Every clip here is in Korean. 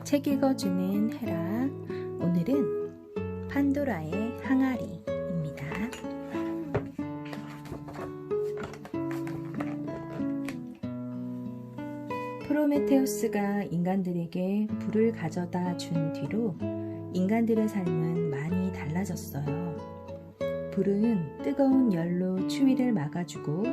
책 읽어주는 헤라. 오늘은 판도라의 항아리입니다. 프로메테우스가 인간들에게 불을 가져다 준 뒤로 인간들의 삶은 많이 달라졌어요. 불은 뜨거운 열로 추위를 막아주고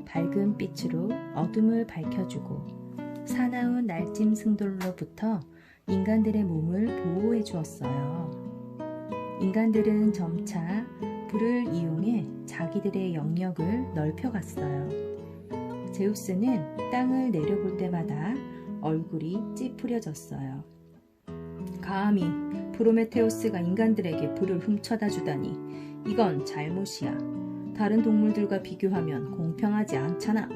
밝은 빛으로 어둠을 밝혀주고 사나운 날짐승들로부터 인간들의 몸을 보호해 주었어요. 인간들은 점차 불을 이용해 자기들의 영역을 넓혀갔어요. 제우스는 땅을 내려볼 때마다 얼굴이 찌푸려졌어요. 감히 프로메테우스가 인간들에게 불을 훔쳐다 주다니 이건 잘못이야. 다른 동물들과 비교하면 공평하지 않잖아.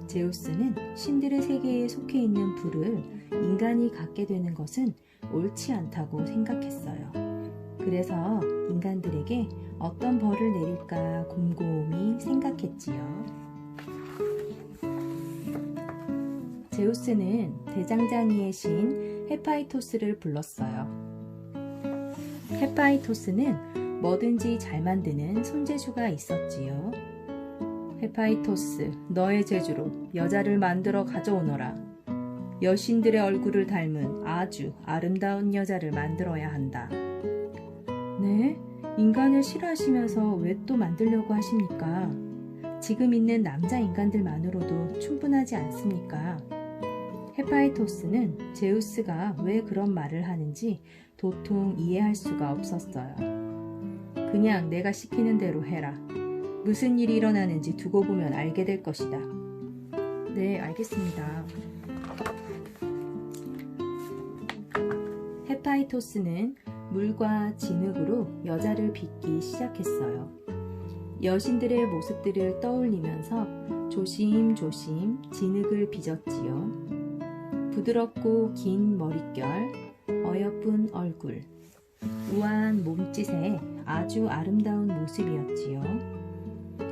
제우스는 신들의 세계에 속해 있는 불을 인간이 갖게 되는 것은 옳지 않다고 생각했어요. 그래서 인간들에게 어떤 벌을 내릴까 곰곰이 생각했지요. 제우스는 대장장이의 신 헤파이토스를 불렀어요. 헤파이토스는 뭐든지 잘 만드는 손재주가 있었지요. 헤파이토스, 너의 재주로 여자를 만들어 가져오너라. 여신들의 얼굴을 닮은 아주 아름다운 여자를 만들어야 한다. 네? 인간을 싫어하시면서 왜 또 만들려고 하십니까? 지금 있는 남자 인간들만으로도 충분하지 않습니까? 헤파이토스는 제우스가 왜 그런 말을 하는지 도통 이해할 수가 없었어요. 그냥 내가 시키는 대로 해라. 무슨 일이 일어나는지 두고 보면 알게 될 것이다. 네, 알겠습니다. 헤파이토스는 물과 진흙으로 여자를 빚기 시작했어요. 여신들의 모습들을 떠올리면서 조심조심 진흙을 빚었지요. 부드럽고 긴 머릿결, 어여쁜 얼굴, 우아한 몸짓에 아주 아름다운 모습이었지요.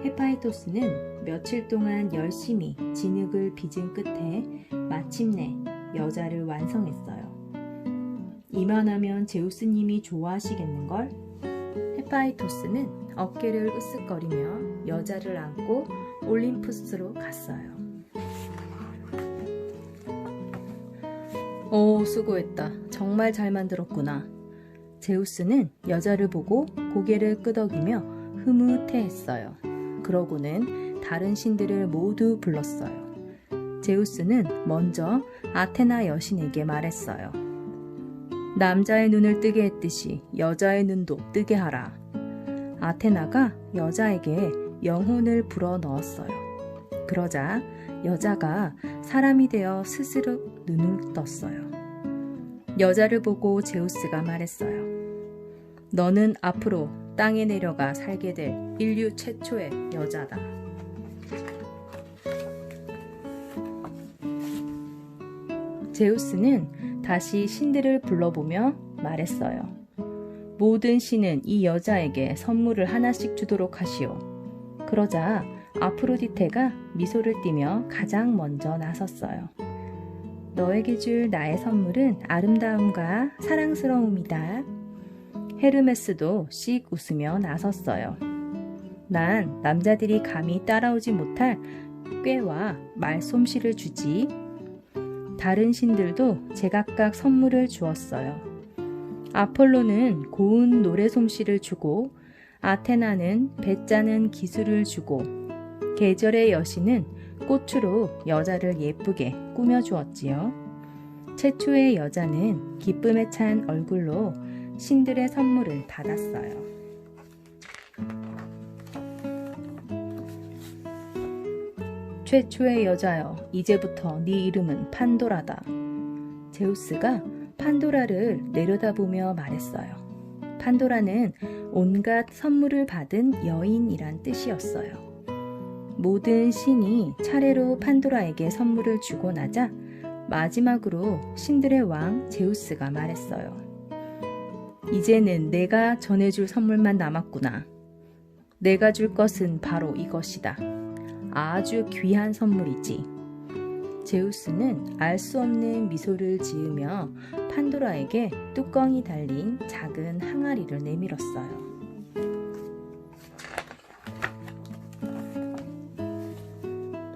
헤파이토스는 며칠 동안 열심히 진흙을 빚은 끝에 마침내 여자를 완성했어요. 이만하면 제우스님이 좋아하시겠는걸? 헤파이토스는 어깨를 으쓱거리며 여자를 안고 올림푸스로 갔어요. 오, 수고했다. 정말 잘 만들었구나. 제우스는 여자를 보고 고개를 끄덕이며 흐뭇해했어요. 그러고는 다른 신들을 모두 불렀어요. 제우스는 먼저 아테나 여신에게 말했어요. 남자의 눈을 뜨게 했듯이 여자의 눈도 뜨게 하라. 아테나가 여자에게 영혼을 불어 넣었어요. 그러자 여자가 사람이 되어 스스로 눈을 떴어요. 여자를 보고 제우스가 말했어요. 너는 앞으로 땅에 내려가 살게 될 인류 최초의 여자다. 제우스는 다시 신들을 불러보며 말했어요. 모든 신은 이 여자에게 선물을 하나씩 주도록 하시오. 그러자 아프로디테가 미소를 띠며 가장 먼저 나섰어요. 너에게 줄 나의 선물은 아름다움과 사랑스러움이다. 헤르메스도 씩 웃으며 나섰어요. 난 남자들이 감히 따라오지 못할 꾀와 말솜씨를 주지. 다른 신들도 제각각 선물을 주었어요. 아폴로는 고운 노래솜씨를 주고 아테나는 배짜는 기술을 주고 계절의 여신은 꽃으로 여자를 예쁘게 꾸며주었지요. 최초의 여자는 기쁨에 찬 얼굴로 신들의 선물을 받았어요. 최초의 여자여, 이제부터 네 이름은 판도라다. 제우스가 판도라를 내려다보며 말했어요. 판도라는 온갖 선물을 받은 여인이란 뜻이었어요. 모든 신이 차례로 판도라에게 선물을 주고 나자 마지막으로 신들의 왕 제우스가 말했어요. 이제는 내가 전해줄 선물만 남았구나. 내가 줄 것은 바로 이것이다. 아주 귀한 선물이지. 제우스는 알 수 없는 미소를 지으며 판도라에게 뚜껑이 달린 작은 항아리를 내밀었어요.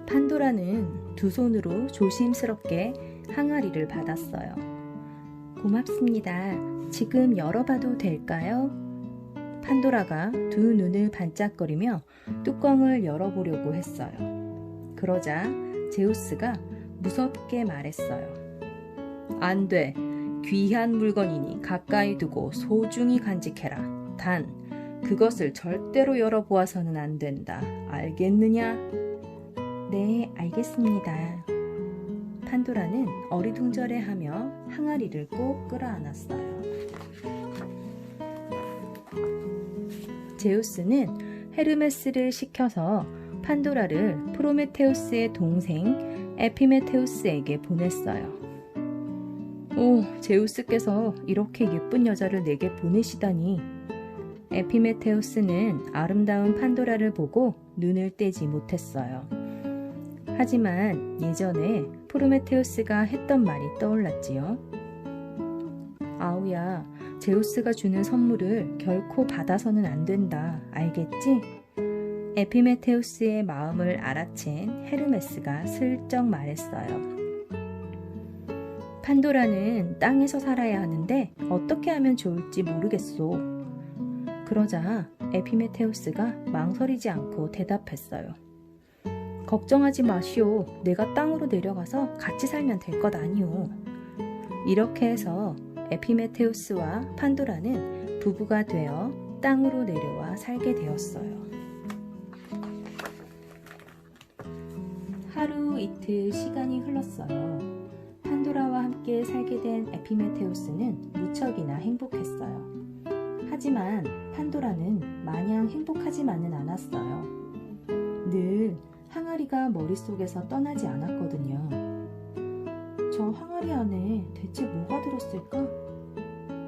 판도라는 두 손으로 조심스럽게 항아리를 받았어요. 고맙습니다. 지금 열어봐도 될까요? 판도라가 두 눈을 반짝거리며 뚜껑을 열어보려고 했어요. 그러자 제우스가 무섭게 말했어요. 안 돼. 귀한 물건이니 가까이 두고 소중히 간직해라. 단, 그것을 절대로 열어보아서는 안 된다. 알겠느냐? 네, 알겠습니다. 판도라는 어리둥절해하며 항아리를 꼭 끌어안았어요. 제우스는 헤르메스를 시켜서 판도라를 프로메테우스의 동생 에피메테우스에게 보냈어요. 오, 제우스께서 이렇게 예쁜 여자를 내게 보내시다니. 에피메테우스는 아름다운 판도라를 보고 눈을 떼지 못했어요. 하지만 예전에 프로메테우스가 했던 말이 떠올랐지요. 아우야, 제우스가 주는 선물을 결코 받아서는 안 된다. 알겠지? 에피메테우스의 마음을 알아챈 헤르메스가 슬쩍 말했어요. 판도라는 땅에서 살아야 하는데 어떻게 하면 좋을지 모르겠소. 그러자 에피메테우스가 망설이지 않고 대답했어요. 걱정하지 마시오. 내가 땅으로 내려가서 같이 살면 될 것 아니오. 이렇게 해서 에피메테우스와 판도라는 부부가 되어 땅으로 내려와 살게 되었어요. 하루 이틀 시간이 흘렀어요. 판도라와 함께 살게 된 에피메테우스는 무척이나 행복했어요. 하지만 판도라는 마냥 행복하지만은 않았어요. 늘 항아리가 머릿속에서 떠나지 않았거든요. 저 항아리 안에 대체 뭐가 들었을까?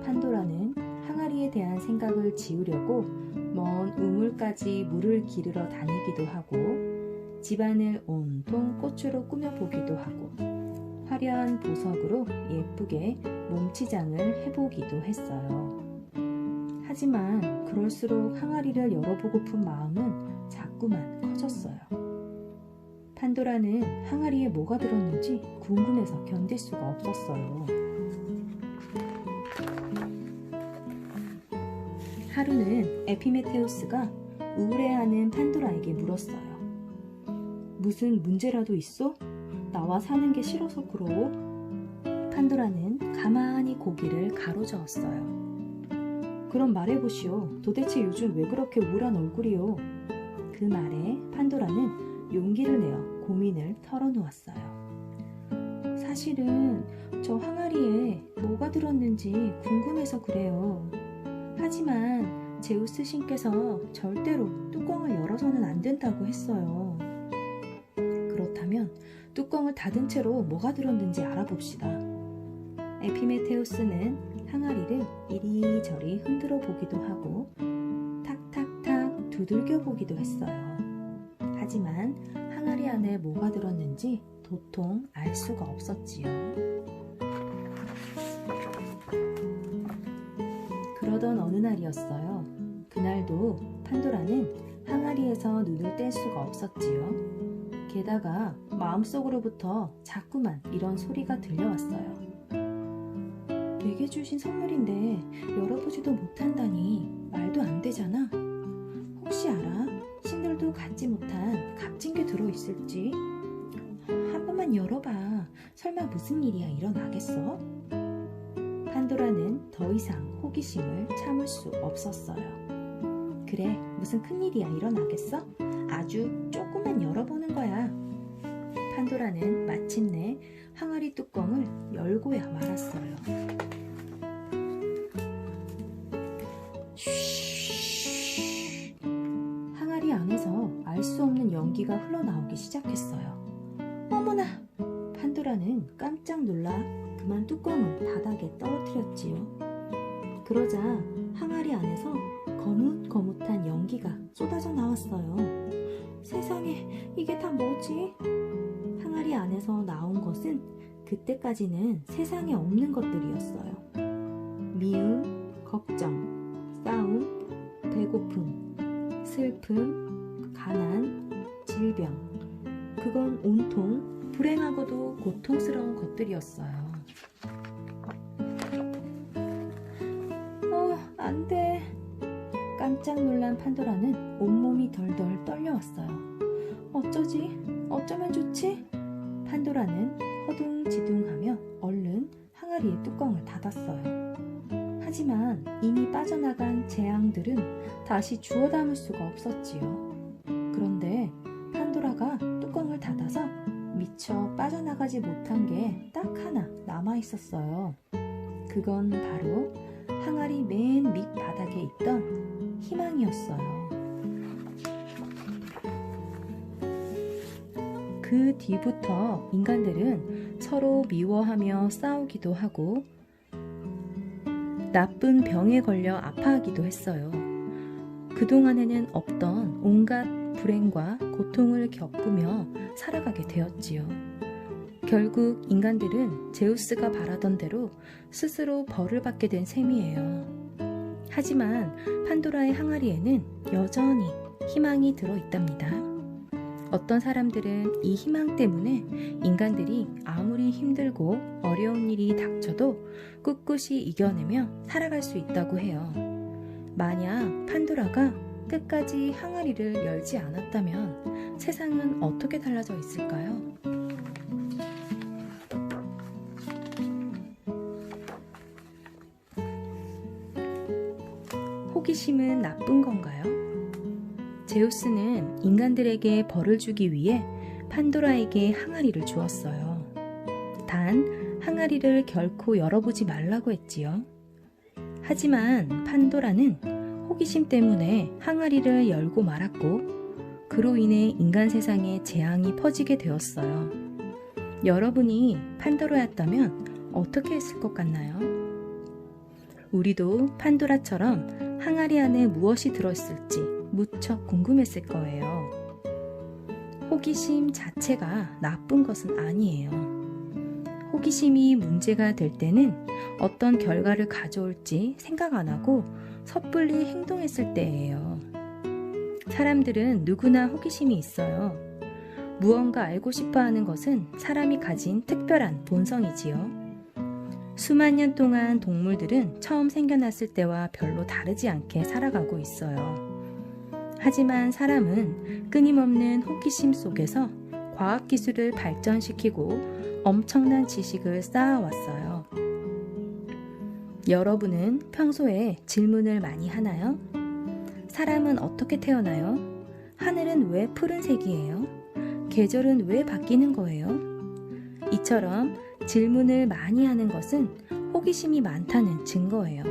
판도라는 항아리에 대한 생각을 지우려고 먼 우물까지 물을 기르러 다니기도 하고 집안을 온통 꽃으로 꾸며보기도 하고 화려한 보석으로 예쁘게 몸치장을 해보기도 했어요. 하지만 그럴수록 항아리를 열어보고픈 마음은 자꾸만 커졌어요. 판도라는 항아리에 뭐가 들었는지 궁금해서 견딜 수가 없었어요. 하루는 에피메테우스가 우울해하는 판도라에게 물었어요. 무슨 문제라도 있어? 나와 사는 게 싫어서 그러오? 판도라는 가만히 고개를 가로저었어요. 그럼 말해보시오. 도대체 요즘 왜 그렇게 우울한 얼굴이오? 그 말에 판도라는 용기를 내어 고민을 털어놓았어요. 사실은 저 항아리에 뭐가 들었는지 궁금해서 그래요. 하지만 제우스 신께서 절대로 뚜껑을 열어서는 안 된다고 했어요. 그렇다면 뚜껑을 닫은 채로 뭐가 들었는지 알아봅시다. 에피메테우스는 항아리를 이리저리 흔들어 보기도 하고 탁탁탁 두들겨 보기도 했어요. 하지만 항아리 안에 뭐가 들었는지 도통 알 수가 없었지요. 그러던 어느 날이었어요. 그날도 판도라는 항아리에서 눈을 뗄 수가 없었지요. 게다가 마음속으로부터 자꾸만 이런 소리가 들려왔어요. 내게 주신 선물인데 열어보지도 못한다니 말도 안 되잖아. 혹시 알아? 신들도 갖지 못한 값진 게 들어있을지? 한 번만 열어봐. 설마 무슨 일이야 일어나겠어? 판도라는 더 이상 호기심을 참을 수 없었어요. 그래, 무슨 큰일이야 일어나겠어? 아주 조금만 열어보는 거야. 판도라는 마침내 항아리 뚜껑을 열고야 말았어요. 항아리 안에서 알 수 없는 연기가 흘러나오기 시작했어요. 어머나! 판도라는 깜짝 놀라 그만 뚜껑을 바닥에 떨어뜨렸지요. 그러자 항아리 안에서 거뭇거뭇한 연기가 쏟아져 나왔어요. 세상에, 이게 다 뭐지? 항아리 안에서 나온 것은 그때까지는 세상에 없는 것들이었어요. 미움, 걱정, 싸움, 배고픔, 슬픔, 가난, 질병. 그건 온통 불행하고도 고통스러운 것들이었어요. 안 돼. 깜짝 놀란 판도라는 온몸이 덜덜 떨려왔어요. 어쩌지? 어쩌면 좋지? 판도라는 허둥지둥하며 얼른 항아리의 뚜껑을 닫았어요. 하지만 이미 빠져나간 재앙들은 다시 주워 담을 수가 없었지요. 그런데 판도라가 뚜껑을 닫아서 미처 빠져나가지 못한 게 딱 하나 남아 있었어요. 그건 바로 항아리 맨 밑바닥에 있던 희망이었어요. 그 뒤부터 인간들은 서로 미워하며 싸우기도 하고 나쁜 병에 걸려 아파하기도 했어요. 그동안에는 없던 온갖 불행과 고통을 겪으며 살아가게 되었지요. 결국 인간들은 제우스가 바라던 대로 스스로 벌을 받게 된 셈이에요. 하지만 판도라의 항아리에는 여전히 희망이 들어있답니다. 어떤 사람들은 이 희망 때문에 인간들이 아무리 힘들고 어려운 일이 닥쳐도 꿋꿋이 이겨내며 살아갈 수 있다고 해요. 만약 판도라가 끝까지 항아리를 열지 않았다면 세상은 어떻게 달라져 있을까요? 호기심은 나쁜 건가요? 제우스는 인간들에게 벌을 주기 위해 판도라에게 항아리를 주었어요. 단, 항아리를 결코 열어보지 말라고 했지요. 하지만 판도라는 호기심 때문에 항아리를 열고 말았고, 그로 인해 인간 세상에 재앙이 퍼지게 되었어요. 여러분이 판도라였다면 어떻게 했을 것 같나요? 우리도 판도라처럼 항아리 안에 무엇이 들어있을지 무척 궁금했을 거예요. 호기심 자체가 나쁜 것은 아니에요. 호기심이 문제가 될 때는 어떤 결과를 가져올지 생각 안 하고 섣불리 행동했을 때예요. 사람들은 누구나 호기심이 있어요. 무언가 알고 싶어 하는 것은 사람이 가진 특별한 본성이지요. 수만 년 동안 동물들은 처음 생겨났을 때와 별로 다르지 않게 살아가고 있어요. 하지만 사람은 끊임없는 호기심 속에서 과학기술을 발전시키고 엄청난 지식을 쌓아왔어요. 여러분은 평소에 질문을 많이 하나요? 사람은 어떻게 태어나요? 하늘은 왜 푸른색이에요? 계절은 왜 바뀌는 거예요? 이처럼 질문을 많이 하는 것은 호기심이 많다는 증거예요.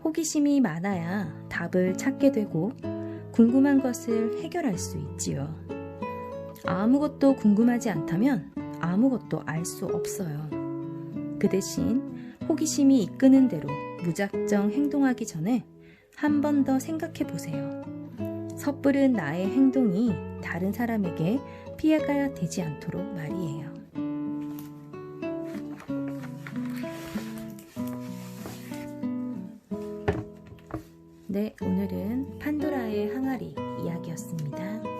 호기심이 많아야 답을 찾게 되고 궁금한 것을 해결할 수 있지요. 아무것도 궁금하지 않다면 아무것도 알 수 없어요. 그 대신 호기심이 이끄는 대로 무작정 행동하기 전에 한 번 더 생각해 보세요. 섣부른 나의 행동이 다른 사람에게 피해가 되지 않도록 말이에요. 네, 오늘은 판도라의 항아리 이야기였습니다.